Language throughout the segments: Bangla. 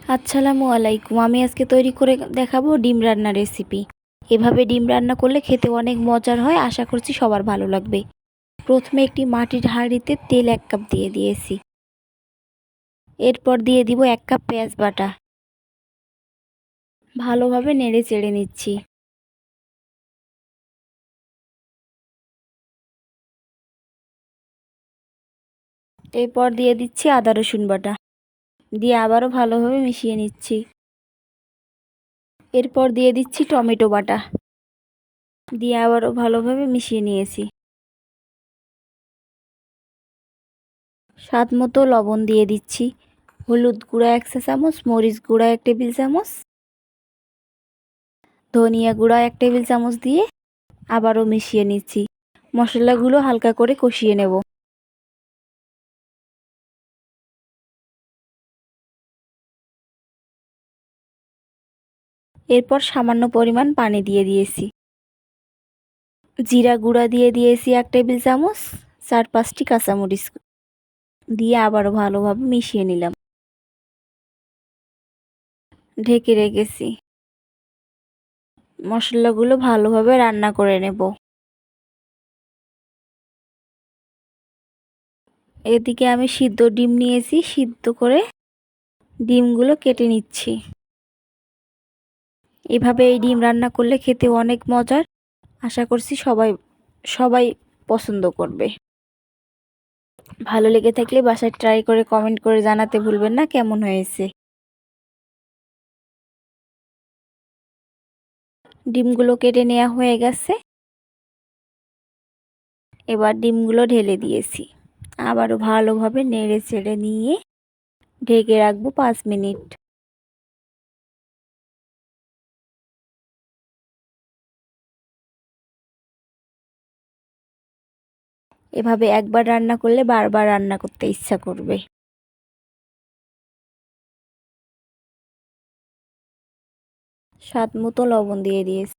আসসালামু আলাইকুম। আমি আজকে তৈরি করে দেখাবো ডিম রান্নার রেসিপি। এভাবে ডিম রান্না করলে খেতে অনেক মজার হয়, আশা করছি সবার ভালো লাগবে। প্রথমে একটি মাটির হাঁড়িতে তেল 1 কাপ দিয়ে দিয়েছি। এরপর দিয়ে দিব 1 কাপ পেঁয়াজ বাটা। ভালোভাবে নেড়ে চেড়ে নিচ্ছি। এরপর দিয়ে দিচ্ছি আদা রসুন বাটা, দিয়ে আবারও ভালোভাবে মিশিয়ে নিচ্ছি। এরপর দিয়ে দিচ্ছি টমেটো বাটা, দিয়ে আবারও ভালোভাবে মিশিয়ে নিয়েছি। স্বাদ মতো লবণ দিয়ে দিচ্ছি। হলুদ গুঁড়া 1 চা চামচ, মরিচ গুঁড়া 1 টেবিল চামচ, ধনিয়া গুঁড়া 1 টেবিল চামচ দিয়ে আবারও মিশিয়ে নিচ্ছি। মশলাগুলো হালকা করে কষিয়ে নেব। এরপর সামান্য পরিমাণ পানি দিয়ে দিয়েছি। জিরা গুঁড়া দিয়ে দিয়েছি 1 টেবিল চামচ, 4-5টি কাঁচামরিচ দিয়ে আবারও ভালোভাবে মিশিয়ে নিলাম। ঢেকে রেখেছি। মশলাগুলো ভালোভাবে রান্না করে নেব। এদিকে আমি সিদ্ধ ডিম নিয়েছি, সিদ্ধ করে ডিমগুলো কেটে নিচ্ছি। এভাবে এই ডিম রান্না করলে খেতে অনেক মজার, আশা করছি সবাই পছন্দ করবে। ভালো লেগে থাকলে বাসায় ট্রাই করে কমেন্ট করে জানাতে ভুলবেন না কেমন হয়েছে। ডিমগুলো কেটে নেওয়া হয়ে গেছে। এবার ডিমগুলো ঢেলে দিয়েছি। আবারও ভালোভাবে নেড়ে চেড়ে নিয়ে ঢেকে রাখবো 5 মিনিট। এভাবে একবার রান্না করলে বারবার রান্না করতে ইচ্ছা করবে। স্বাদ মতো লবণ দিয়ে দিয়েছি।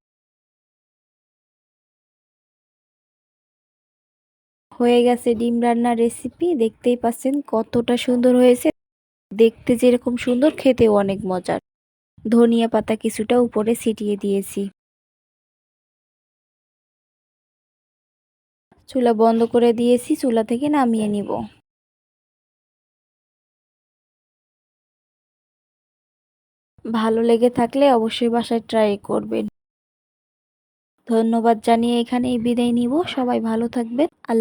হয়ে গেছে ডিম রান্নার রেসিপি। দেখতেই পাচ্ছেন কতটা সুন্দর হয়েছে। দেখতে যেরকম সুন্দর, খেতেও অনেক মজার। ধনিয়া পাতা কিছুটা উপরে ছিটিয়ে দিয়েছি। চুলা বন্ধ করে দিয়েছি, চুলা থেকে নামিয়ে নিব। ভালো লেগে থাকলে অবশ্যই বাসায় ট্রাই করবেন। ধন্যবাদ জানিয়ে এখানেই বিদায় নিব। সবাই ভালো থাকবেন। আল্লাহ।